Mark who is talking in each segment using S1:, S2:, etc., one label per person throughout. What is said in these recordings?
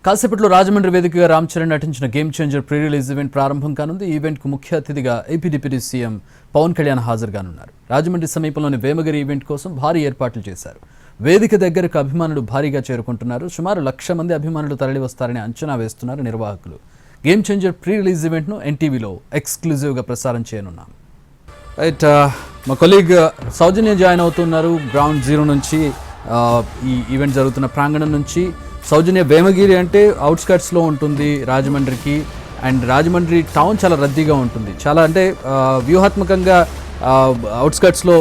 S1: కాసేపట్లో రాజమండ్రి వేదికగా రామ్ చరణ్ నటించిన Game Changer pre release event ప్రారంభం కానుంది. ఈ ఈవెంట్కు ముఖ్య అతిథిగా AP deputy CM Pawan Kalyan హాజరుగానున్నారు. రాజమండ్రి సమీపంలోని వేమగిరి ఈవెంట్ కోసం భారీ ఏర్పాట్లు చేశారు. వేదిక దగ్గరకు అభిమానులు భారీగా చేరుకుంటున్నారు. సుమారు 1,00,000 మంది అభిమానులు తరలివస్తారని అంచనా వేస్తున్నారు నిర్వాహకులు. గేమ్ చేంజర్ ప్రీ రిలీజ్ ఈవెంట్ను ఎన్టీవీలో ఎక్స్క్లూజివ్గా ప్రసారం చేయనున్నాం. రైట్, మా కొలీగ్ సౌజన్య జాయిన్ అవుతున్నారు గ్రౌండ్ జీరో నుంచి, ఈ ఈవెంట్ జరుగుతున్న ప్రాంగణం నుంచి. సౌజన్య, వేమగిరి అంటే అవుట్స్కట్స్లో ఉంటుంది రాజమండ్రికి, అండ్ రాజమండ్రి టౌన్ చాలా రద్దీగా ఉంటుంది. చాలా అంటే వ్యూహాత్మకంగా అవుట్స్కట్స్లో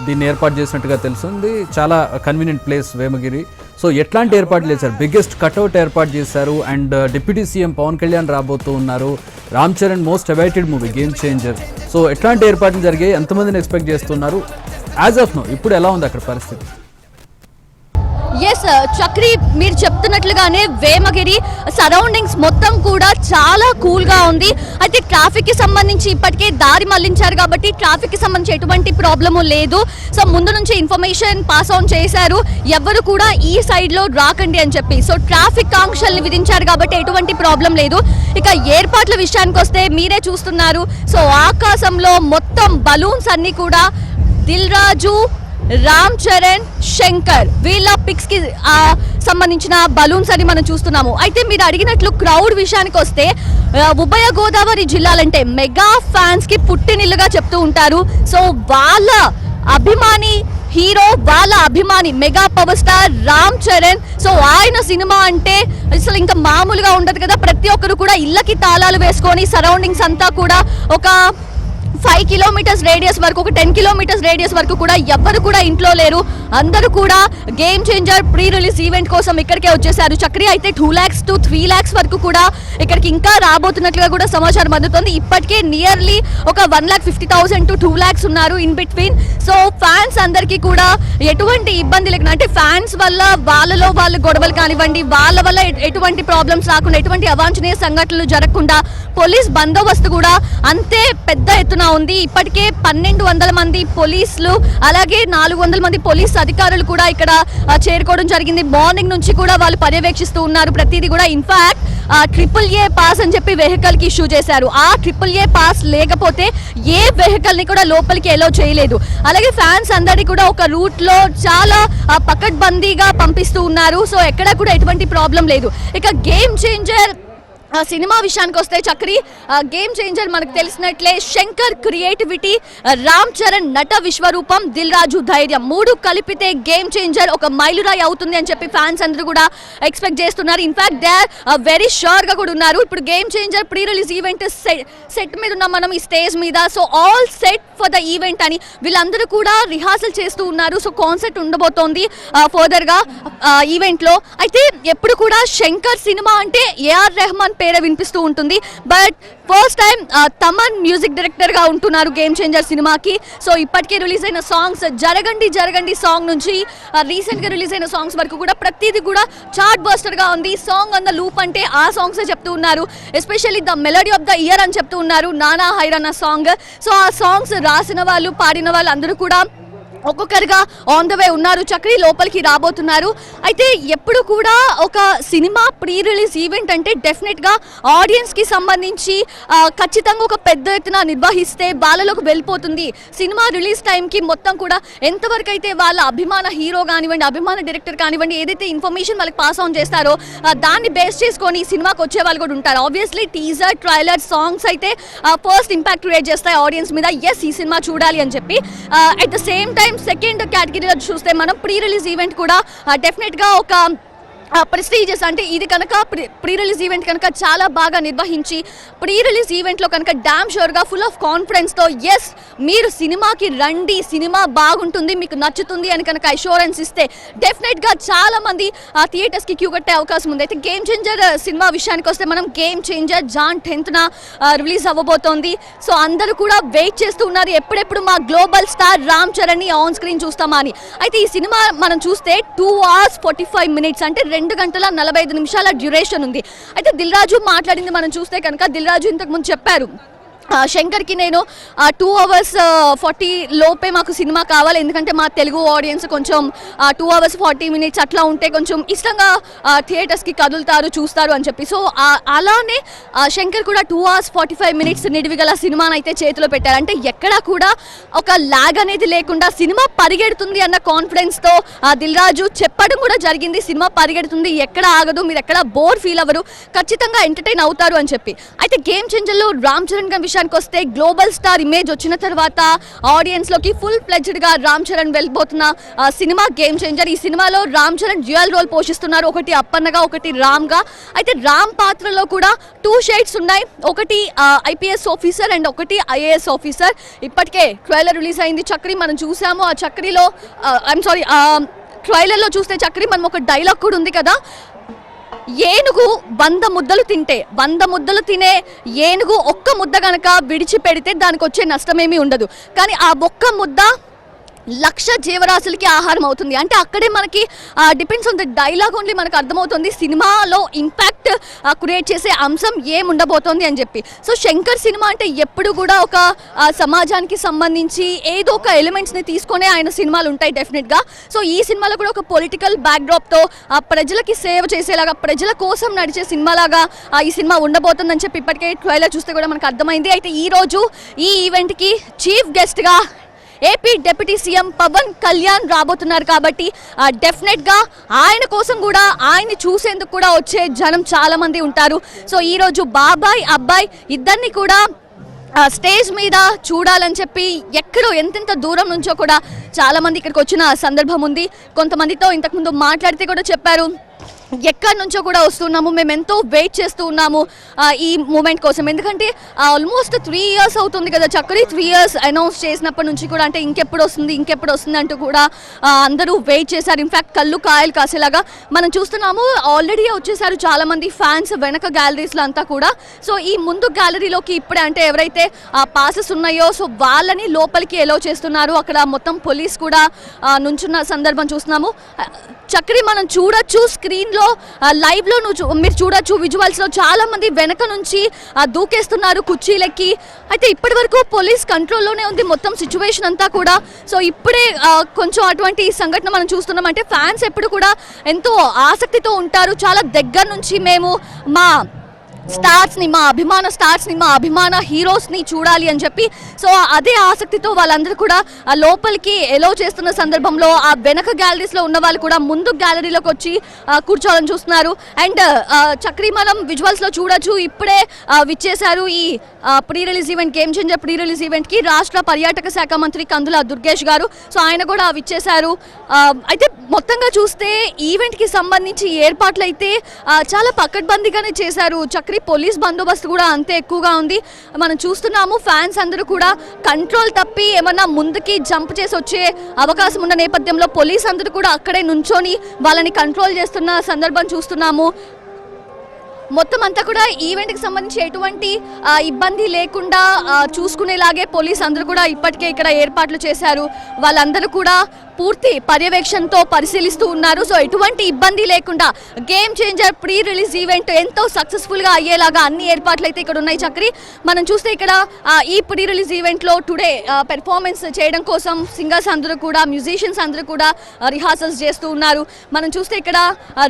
S1: దీన్ని ఏర్పాటు చేసినట్టుగా తెలుస్తుంది. చాలా కన్వీనియంట్ ప్లేస్ వేమగిరి. సో ఎట్లాంటి ఏర్పాట్లు చేశారు? బిగ్గెస్ట్ కట్అవుట్ ఏర్పాటు చేశారు, and deputy CM Pawan Kalyan రాబోతూ ఉన్నారు. Ram Charan most awaited movie Game Changer. So ఎట్లాంటి ఏర్పాట్లు జరిగాయి? ఎంతమందిని ఎక్స్పెక్ట్ చేస్తున్నారు? యాజ్ ఆఫ్ నో ఇప్పుడు ఎలా ఉంది అక్కడ పరిస్థితి?
S2: ఎస్ చక్రి, మీరు చెప్తున్నట్లుగానే వేమగిరి సరౌండింగ్స్ మొత్తం కూడా చాలా కూల్గా ఉంది. అయితే ట్రాఫిక్కి సంబంధించి ఇప్పటికే దారి మళ్లించారు కాబట్టి ట్రాఫిక్కి సంబంధించి ఎటువంటి ప్రాబ్లము లేదు. సో ముందు నుంచి ఇన్ఫర్మేషన్ పాస్ ఆన్ చేశారు, ఎవరు కూడా ఈ సైడ్లో రాకండి అని చెప్పి. సో ట్రాఫిక్ ఆంక్షల్ని విధించారు కాబట్టి ఎటువంటి ప్రాబ్లం లేదు. ఇక ఏర్పాట్ల విషయానికి వస్తే మీరే చూస్తున్నారు. సో ఆకాశంలో మొత్తం బలూన్స్ అన్నీ కూడా దిల్ రాజు, రామ్ చరణ్, శంకర్ వీళ్ళ పిక్స్ కి సంబంధించిన బలూన్స్ అని మనం చూస్తున్నాము. అయితే మీరు అడిగినట్లు క్రౌడ్ విషయానికి వస్తే ఉభయ గోదావరి జిల్లాలంటే మెగా ఫ్యాన్స్ కి పుట్టినిల్లుగా చెప్తూ ఉంటారు. సో వాళ్ళ అభిమాని హీరో, వాళ్ళ అభిమాని mega power star Ram Charan. So ఆయన సినిమా అంటే అసలు ఇంకా మామూలుగా ఉండదు కదా. ప్రతి ఒక్కరు కూడా ఇళ్ళకి తాళాలు వేసుకొని సరౌండింగ్స్ అంతా కూడా ఒక 5 కిలోమీటర్స్ రేడియస్ వరకు, ఒక 10 కిలోమీటర్స్ రేడియస్ వరకు కూడా ఎవ్వరు కూడా ఇంట్లో లేరు. అందరూ కూడా game Changer pre release event కోసం ఇక్కడికే వచ్చేసారు. చక్రి, అయితే 2 lakhs to 3 lakhs వరకు కూడా ఇక్కడికి ఇంకా రాబోతున్నట్లుగా కూడా సమాచారం అందుతోంది. ఇప్పటికే నియర్లీ ఒక 1,50,000 to 2 lakhs ఉన్నారు ఇన్ బిట్వీన్. సో ఫ్యాన్స్ అందరికీ కూడా ఎటువంటి ఇబ్బంది లేకుండా, అంటే ఫ్యాన్స్ వల్ల వాళ్ళలో వాళ్ళ గొడవలు కానివ్వండి, వాళ్ళ వల్ల ఎటువంటి ప్రాబ్లమ్స్ రాకుండా, ఎటువంటి అవాంఛనీయ సంఘటనలు జరగకుండా పోలీస్ బందోబస్తు కూడా అంతే పెద్ద ఎత్తున ఉంది. ఇప్పటికే 1,200 మంది పోలీసులు, అలాగే 400 మంది పోలీస్ అధికారులు కూడా ఇక్కడ చేరుకోవడం జరిగింది. మార్నింగ్ నుంచి కూడా వాళ్ళు పర్యవేక్షిస్తూ ఉన్నారు ప్రతిదీ కూడా. ఇన్ఫాక్ట్ AAA పాస్ అని చెప్పి వెహికల్ కి ఇష్యూ చేశారు. ఆ AAA పాస్ లేకపోతే ఏ వెహికల్ ని కూడా లోపలికి ఎలో చేయలేదు. అలాగే ఫ్యాన్స్ అందరినీ కూడా ఒక రూట్ లో చాలా పకడ్బందీగా పంపిస్తూ ఉన్నారు. సో ఎక్కడ కూడా ఎటువంటి ప్రాబ్లం లేదు. ఇక గేమ్ చేంజర్ సినిమా విషయానికి వస్తే చక్రి, గేమ్ చేంజర్ మనకు తెలిసినట్లే శంకర్ క్రియేటివిటీ, రామ్ చరణ్ నట విశ్వరూపం, దిల్ రాజు ధైర్యం, 3 కలిపితే గేమ్ చేంజర్ ఒక మైలురాయి అవుతుంది అని చెప్పి ఫ్యాన్స్ అందరూ కూడా ఎక్స్పెక్ట్ చేస్తున్నారు. In fact they are very sure గా కూడా ఉన్నారు. ఇప్పుడు Game Changer pre release event set మీద ఉన్నాం మనం ఈ స్టేజ్ మీద. So all set for the event అని వీళ్ళందరూ కూడా రిహార్సల్ చేస్తూ ఉన్నారు. సో కాన్సెప్ట్ ఉండబోతోంది ఫర్దర్ గా ఈవెంట్ లో. అయితే ఎప్పుడు కూడా శంకర్ సినిమా అంటే ఏఆర్ రెహమాన్ పేరు వినిపిస్తూ ఉంటుంది. But first time Thaman music director గా ఉంటున్నారు గేమ్ చేంజర్ సినిమాకి. సో ఇప్పటికే రిలీజ్ అయిన సాంగ్స్, జరగండి జరగండి సాంగ్ నుంచి రీసెంట్ గా రిలీజ్ అయిన సాంగ్స్ వరకు కూడా ప్రతిదీ కూడా చార్ట్ బస్టర్ గా ఉంది. సాంగ్ ఆన్ ద లూప్ అంటే ఆ సాంగ్స్ చెప్తూ ఉన్నారు. Especially the melody of the year అని చెప్తూ ఉన్నారు నానా హైరానా సాంగ్. సో ఆ సాంగ్స్ రాసిన వాళ్ళు, పాడిన వాళ్ళు అందరూ కూడా ఒక్కొక్కరుగా ఆన్ ద వే ఉన్నారు. చక్రి లోపలికి రాబోతున్నారు. అయితే ఎప్పుడు కూడా ఒక సినిమా ప్రీ రిలీజ్ ఈవెంట్ అంటే డెఫినెట్గా ఆడియన్స్కి సంబంధించి ఖచ్చితంగా ఒక పెద్ద ఎత్తున నిర్వహిస్తే వాళ్ళలోకి వెళ్ళిపోతుంది. సినిమా రిలీజ్ టైంకి మొత్తం కూడా ఎంతవరకు అయితే వాళ్ళ అభిమాన హీరో కానివ్వండి, అభిమాన డైరెక్టర్ కానివ్వండి, ఏదైతే ఇన్ఫర్మేషన్ వాళ్ళకి పాస్ ఆన్ చేస్తారో దాన్ని బేస్ చేసుకొని సినిమాకి వచ్చే వాళ్ళు కూడా ఉంటారు. ఆబ్వియస్లీ టీజర్, ట్రైలర్, సాంగ్స్ అయితే ఫస్ట్ ఇంపాక్ట్ క్రియేట్ చేస్తాయి ఆడియన్స్ మీద. ఎస్, ఈ సినిమా చూడాలి అని చెప్పి. At the same time second కేటగిరీలో చూస్తే మనం ప్రీ రిలీజ్ ఈవెంట్ కూడా డెఫినెట్ గా ఒక ప్రెస్టీజియస్, అంటే ఇది కనుక ప్రీ రిలీజ్ ఈవెంట్ కనుక చాలా బాగా నిర్వహించి ప్రీ రిలీజ్ ఈవెంట్లో కనుక డామ్ షూర్గా ఫుల్ ఆఫ్ కాన్ఫిడెన్స్తో ఎస్ మీరు సినిమాకి రండి, సినిమా బాగుంటుంది, మీకు నచ్చుతుంది అని కనుక అష్యూరెన్స్ ఇస్తే డెఫినెట్గా చాలామంది ఆ థియేటర్స్కి క్యూ కట్టే అవకాశం ఉంది. అయితే గేమ్ చేంజర్ సినిమా విషయానికి వస్తే మనం Game Changer Jan 10th release అవ్వబోతోంది. సో అందరూ కూడా వెయిట్ చేస్తూ ఉన్నారు ఎప్పుడెప్పుడు మా గ్లోబల్ స్టార్ రామ్ చరణ్ని ఆన్ స్క్రీన్ చూస్తామా అని. అయితే ఈ సినిమా మనం చూస్తే 2 hours 45 minutes అంటే 2 గంటల 45 నిమిషాల డ్యూరేషన్ ఉంది. అయితే దిల్ రాజు మాట్లాడింది మనం చూస్తే కనుక దిల్ రాజు ఇంతకు ముందు చెప్పారు శంకర్కి నేను 2 hours 40 లోపే మాకు సినిమా కావాలి, ఎందుకంటే మా తెలుగు ఆడియన్స్ కొంచెం 2 hours 40 minutes అట్లా ఉంటే కొంచెం ఇష్టంగా థియేటర్స్కి కదులుతారు, చూస్తారు అని చెప్పి. సో అలానే శంకర్ కూడా 2 hours 45 minutes నిడివిగల సినిమాను అయితే చేతిలో పెట్టారు. అంటే ఎక్కడా కూడా ఒక లాగ్ అనేది లేకుండా సినిమా పరిగెడుతుంది అన్న కాన్ఫిడెన్స్తో దిల్ రాజు చెప్పడం కూడా జరిగింది. సినిమా పరిగెడుతుంది, ఎక్కడ ఆగదు, మీరు ఎక్కడ బోర్ ఫీల్ అవ్వరు, ఖచ్చితంగా ఎంటర్టైన్ అవుతారు అని చెప్పి. అయితే గేమ్ చేంజర్లో రామ్ చరణ్ గారి విషయానికి వస్తే గ్లోబల్ స్టార్ ఇమేజ్ వచ్చిన తర్వాత ఆడియన్స్ లోకి ఫుల్ ఫ్లెడ్జ్డ్ గా రామ్ చరణ్ వెళ్ళిపోతున్న సినిమా గేమ్ చేంజర్. ఈ సినిమాలో రామ్ చరణ్ డ్యూయల్ రోల్ పోషిస్తున్నారు, ఒకటి అప్పన్నగా, ఒకటి రామ్ గా. అయితే రామ్ పాత్రలో కూడా 2 shades ఉన్నాయి, ఒకటి IPS ఆఫీసర్ అండ్ ఒకటి IAS ఆఫీసర్. ఇప్పటికే ట్రైలర్ రిలీజ్ అయింది చక్రి, మనం చూసాము. ఆ చక్రిలో ట్రైలర్లో చూస్తే చక్రి మనం ఒక డైలాగ్ కూడా ఉంది కదా, ఏనుగు 100 ముద్దలు తింటే 100 ముద్దలు తినే ఏనుగు ఒక్క ముద్ద గనక విడిచిపెడితే దానికి వచ్చే నష్టమేమీ ఉండదు, కానీ ఆ ఒక్క ముద్ద 1,00,000 జీవరాశులకి ఆహారం అవుతుంది. అంటే అక్కడే మనకి depends on the dialogue only మనకు అర్థమవుతుంది సినిమాలో ఇంపాక్ట్ క్రియేట్ చేసే అంశం ఏముండబోతోంది అని చెప్పి. సో శంకర్ సినిమా అంటే ఎప్పుడు కూడా ఒక సమాజానికి సంబంధించి ఏదో ఒక ఎలిమెంట్స్ని తీసుకొనే ఆయన సినిమాలు ఉంటాయి డెఫినెట్గా. సో ఈ సినిమాలో కూడా ఒక పొలిటికల్ బ్యాక్డ్రాప్తో ప్రజలకి సేవ చేసేలాగా, ప్రజల కోసం నడిచే సినిమాలాగా ఈ సినిమా ఉండబోతుందని చెప్పి ఇప్పటికే ట్రైలర్ చూస్తే కూడా మనకు అర్థమైంది. అయితే ఈరోజు ఈ ఈవెంట్కి చీఫ్ గెస్ట్గా AP deputy CM Pawan Kalyan రాబోతున్నారు కాబట్టి డెఫినెట్గా ఆయన కోసం కూడా, ఆయన్ని చూసేందుకు కూడా వచ్చే జనం చాలా మంది ఉంటారు. సో ఈరోజు బాబాయ్ అబ్బాయి ఇద్దరిని కూడా స్టేజ్ మీద చూడాలని చెప్పి ఎక్కడో ఎంతెంత దూరం నుంచో కూడా చాలా మంది ఇక్కడికి వచ్చిన సందర్భం ఉంది. కొంతమందితో ఇంతకుముందు మాట్లాడితే కూడా చెప్పారు, ఎక్కడి నుంచో కూడా వస్తున్నాము, మేము ఎంతో వెయిట్ చేస్తూ ఉన్నాము ఈ మూమెంట్ కోసం. ఎందుకంటే ఆల్మోస్ట్ 3 years అవుతుంది కదా చక్రి, 3 years అనౌన్స్ చేసినప్పటి నుంచి కూడా, అంటే ఇంకెప్పుడు వస్తుంది అంటూ కూడా అందరూ వెయిట్ చేశారు. ఇన్ఫ్యాక్ట్ కళ్ళు కాయలు కాసేలాగా మనం చూస్తున్నాము. ఆల్రెడీ వచ్చేసారు చాలా మంది ఫ్యాన్స్ వెనక గ్యాలరీస్లో అంతా కూడా. సో ఈ ముందు గ్యాలరీలోకి ఇప్పుడే అంటే ఎవరైతే పాసెస్ ఉన్నాయో సో వాళ్ళని లోపలికి ఎలో చేస్తున్నారు. అక్కడ మొత్తం పోలీస్ కూడా నుంచున్న సందర్భం చూస్తున్నాము. చక్రి మనం చూడొచ్చు స్క్రీన్లో, లైవ్లో మీరు చూడొచ్చు విజువల్స్లో చాలా మంది వెనక నుంచి దూకేస్తున్నారు కుర్చీలెక్కి. అయితే ఇప్పటి వరకు పోలీస్ కంట్రోల్లోనే ఉంది మొత్తం సిచ్యువేషన్ అంతా కూడా. సో ఇప్పుడే కొంచెం అటువంటి సంఘటన మనం చూస్తున్నాం. అంటే ఫ్యాన్స్ ఎప్పుడు కూడా ఎంతో ఆసక్తితో ఉంటారు, చాలా దగ్గర నుంచి మేము మా స్టార్స్ని, మా అభిమాన హీరోస్ని చూడాలి అని చెప్పి. సో అదే ఆసక్తితో వాళ్ళందరూ కూడా లోపలికి ఎలో చేస్తున్న సందర్భంలో ఆ వెనక గ్యాలరీస్లో ఉన్న వాళ్ళు కూడా ముందు గ్యాలరీలోకి వచ్చి కూర్చోవాలని చూస్తున్నారు. అండ్ చక్రి మనం విజువల్స్లో చూడొచ్చు, ఇప్పుడే విచ్చేశారు ఈ pre release event, game Changer pre release ఈవెంట్కి రాష్ట్ర పర్యాటక శాఖ మంత్రి కందుల దుర్గేష్ గారు. సో ఆయన కూడా విచ్చేశారు. అయితే మొత్తంగా చూస్తే ఈవెంట్కి సంబంధించి ఏర్పాట్లు అయితే చాలా పకడ్బందీగానే చేశారు చక్రి. పోలీస్ బందోబస్తు కూడా అంతే ఎక్కువగా ఉంది. మనం చూస్తున్నాము ఫ్యాన్స్ అందరూ కూడా కంట్రోల్ తప్పి ఏమన్నా ముందుకి జంప్ చేసి వచ్చే అవకాశం ఉన్న నేపథ్యంలో పోలీస్ అందరూ కూడా అక్కడే నుంచొని వాళ్ళని కంట్రోల్ చేస్తున్న సందర్భం చూస్తున్నాము. మొత్తం అంతా కూడా ఈవెంట్కి సంబంధించి ఎటువంటి ఇబ్బంది లేకుండా చూసుకునేలాగే పోలీస్ అందరూ కూడా ఇప్పటికే ఇక్కడ ఏర్పాట్లు చేశారు. వాళ్ళందరూ కూడా పూర్తి పర్యవేక్షణతో పరిశీలిస్తూ ఉన్నారు. సో ఎటువంటి ఇబ్బంది లేకుండా game Changer pre release event ఎంతో సక్సెస్ఫుల్గా అయ్యేలాగా అన్ని ఏర్పాట్లు అయితే ఇక్కడ ఉన్నాయి చక్రి. మనం చూస్తే ఇక్కడ ఈ ప్రీ రిలీజ్ ఈవెంట్లో టుడే పెర్ఫార్మెన్స్ చేయడం కోసం సింగర్స్ అందరూ కూడా, మ్యూజిషియన్స్ అందరూ కూడా రిహార్సల్స్ చేస్తూ ఉన్నారు. మనం చూస్తే ఇక్కడ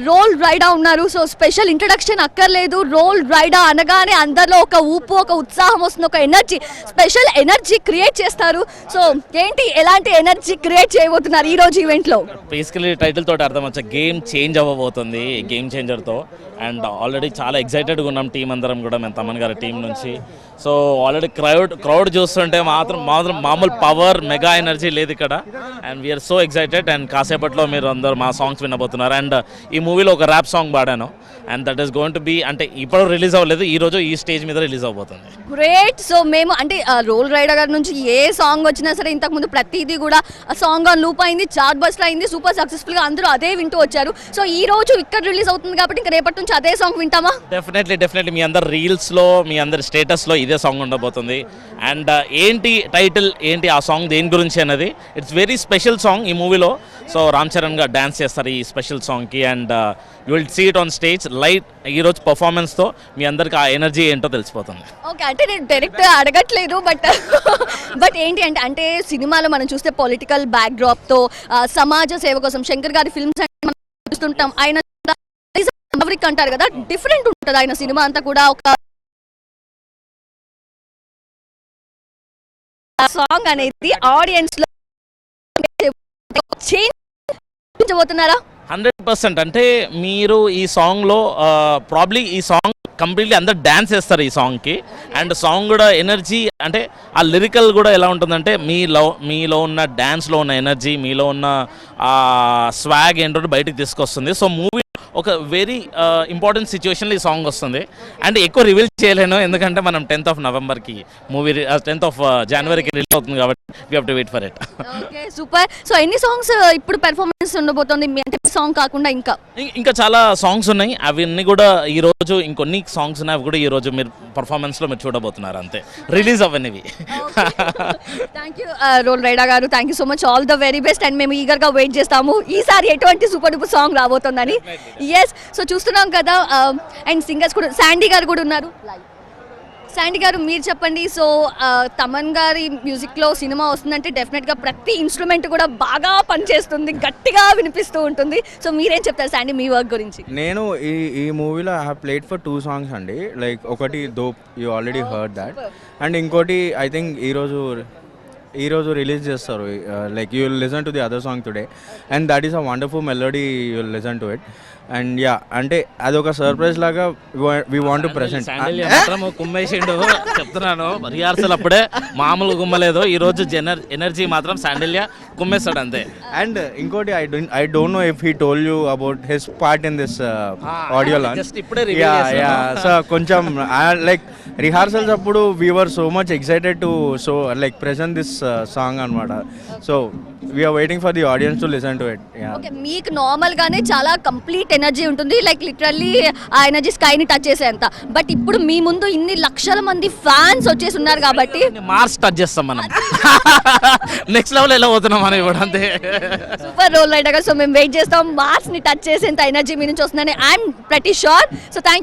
S2: రోల్ రైడా ఉన్నారు. సో స్పెషల్ ఇంట్రడక్షన్ అక్కర్లేదు, రోల్ రైడా అనగానే అందరిలో ఒక ఊపు, ఒక ఉత్సాహం వస్తుంది, ఒక ఎనర్జీ, స్పెషల్ ఎనర్జీ క్రియేట్ చేస్తారు. సో ఏంటి, ఎలాంటి ఎనర్జీ క్రియేట్ చేయబోతున్నారు ఈ రోజు ఈవెంట్ లో?
S3: బేసికలీ టైటిల్ తోటి అర్థం వచ్చా, గేమ్ చేంజ్ అవ్వబోతుంది గేమ్ చేంజర్ తో. అండ్ ఆల్రెడీ చాలా ఎక్సైటెడ్గా ఉన్నాం టీం అందరం కూడా, మేము తమన్ గారి టీం నుంచి. సో ఆల్రెడీ క్రౌడ్ చూస్తుంటే మాత్రం మామూలు పవర్, మెగా ఎనర్జీ లేదు ఇక్కడ. And we're so excited. And కాసేపట్లో మీరు అందరు మా సాంగ్స్ వినబోతున్నారు. అండ్ ఈ మూవీలో ఒక ర్యాప్ సాంగ్ పాడాను, and that is going to be, అంటే ఇప్పుడు రిలీజ్ అవ్వలేదు, ఈ రోజు ఈ స్టేజ్ మీద రిలీజ్ అవబోతుంది.
S2: గ్రేట్. సో మేము అంటే రోల్ రైడర్ గారి నుంచి ఏ సాంగ్ వచ్చినా సరే ఇంతకుముందు ప్రతిదీ కూడా ఆ సాంగ్ ఆన్ లూప్ అయింది, చార్ట్ బస్టర్ అయింది, సూపర్ సక్సెస్ఫుల్ గా అందరూ అదే వింటూ వచ్చారు. సో ఈ రోజు ఇక్కడ రిలీజ్ అవుతుంది కాబట్టి ఇంకా రేపటి నుంచి అదే సాంగ్ వింటామా?
S3: డెఫినెట్లీ మీ అందరి రీల్స్లో మీ అందరి స్టేటస్లో ఇదే సాంగ్ ఉండబోతుంది. అండ్ ఏంటి టైటిల్ ఏంటి ఆ సాంగ్ దేని గురించి అనేది ఇట్స్ వెరీ స్పెషల్ సాంగ్ ఈ మూవీలో. సో రామ్ చరణ్ గారు డాన్స్ చేస్తారు ఈ స్పెషల్ సాంగ్కి and you will see it on stage light. ఈరోజు పర్ఫార్మెన్స్తో మీ అందరికి ఆ ఎనర్జీ ఏంటో తెలిసిపోతుంది.
S2: ఓకే, అంటే నేను డైరెక్ట్ అడగట్లేదు, బట్ ఏంటి అంటే సినిమాలో మనం చూస్తే పొలిటికల్ బ్యాక్ డ్రాప్ తో సమాజ సేవ కోసం శంకర్ గారి ఫిల్మ్స్ అంటే మనం చూస్తుంటాం. ఆయన అంటారు కదా, డిఫరెంట్ ఉంటుంది ఆయన సినిమా అంతా కూడా. ఒక సాంగ్ అనేది ఆడియన్స్ లో చేంజ్ పోతున్నారా?
S3: 100%. అంటే మీరు ఈ సాంగ్లో ప్రాబ్లీ ఈ సాంగ్ కంప్లీట్లీ అందరు డ్యాన్స్ చేస్తారు ఈ సాంగ్కి. అండ్ సాంగ్ కూడా ఎనర్జీ అంటే ఆ లిరికల్ కూడా ఎలా ఉంటుందంటే మీలో ఉన్న డ్యాన్స్లో ఉన్న ఎనర్జీ, మీలో ఉన్న స్వాగ్ ఏంటో బయటకు తీసుకొస్తుంది. సో మూవీ ఒక వెరీ ఇంపార్టెంట్ సిచ్యువేషన్లో ఈ సాంగ్ వస్తుంది. అండ్ ఎక్కువ రివీల్ చేయలేను ఎందుకంటే మనం 10th Novemberకి మూవీ 10th Januaryకి రిలీజ్ అవుతుంది కాబట్టి we have to wait for it.
S2: Okay, super. So ఎన్ని సాంగ్స్ ఇప్పుడు పెర్ఫార్మెన్స్ ఉండబోతుంది అంటే సాంగ్ కాకుండా ఇంకా
S3: చాలా సాంగ్స్ ఉన్నాయి. అవన్నీ కూడా ఈ రోజు ఇంకొన్ని సాంగ్స్ ఉన్నాయి, అవి కూడా ఈ రోజు మీరు పర్ఫార్మెన్స్లో మీరు చూడబోతున్నారు అంతే, రిలీజ్ అవన్నవి.
S2: థ్యాంక్ యూ రోల్ రైడా గారు, thank you so much, all the very best. And మేము ఈగర్గా వెయిట్ చేస్తాము ఈసారి ఎటువంటి సూపర్ డూపర్ సాంగ్ రాబోతుందని. ఎస్, సో చూస్తున్నాం కదా. అండ్ సింగర్స్ కూడా శాండీ గారు కూడా ఉన్నారు. శాండీ గారు మీరు చెప్పండి. సో తమన్ గారి మ్యూజిక్లో సినిమా వస్తుందంటే డెఫినెట్గా ప్రతి ఇన్స్ట్రుమెంట్ కూడా బాగా పనిచేస్తుంది, గట్టిగా వినిపిస్తూ ఉంటుంది. సో మీరేం చెప్తారు శాండీ మీ వర్క్ గురించి?
S4: నేను ఈ మూవీలో I have played for 2 songs అండి. లైక్ ఒకటి dope, you already heard that. And ఇంకోటి ఐ థింక్ ఈరోజు రిలీజ్ చేస్తారు. Like you will listen to the other song today and that is a wonderful melody, you will listen to it. And yeah, అంటే అదొక surprise లాగా we want to present.
S3: కుమ్మేసిండు చెప్తున్నాను, rehearsal అప్పుడే మామూలు గుమ్మలేదు. ఈ రోజు ఎనర్జీ మాత్రం శాండిల్య కుమ్మేస్తాడు అంతే.
S4: అండ్ ఇంకోటి I don't know if he told you about his part in this audio launch.
S3: Just ఇప్పుడే
S4: సో కొంచెం లైక్ రిహార్సల్స్ అప్పుడు we were so much excited to like present this song అనమాట. So we are waiting for the audience to listen to it.
S2: Okay, మీకు normal గానే చాలా complete energy ఉంటుంది, like literally ఆ energy స్కైని టచ్ చేసేంత. బట్ ఇప్పుడు మీ ముందు ఇన్ని లక్షల మంది ఫ్యాన్స్ వచ్చేసి ఉన్నారు కాబట్టి
S3: మార్క్స్ టచ్ చేస్తాం మనం. నెక్స్ట్ లెవెల్ ఎలా పోతున్నాం మనం ఇప్పుడు అంతే.
S2: Super role rider. సో మేము వెయిట్ చేస్తాం మార్క్స్ ని టచ్ చేసేంత ఎనర్జీ మీ నుంచి వస్తుందని I'm pretty sure. So thank you.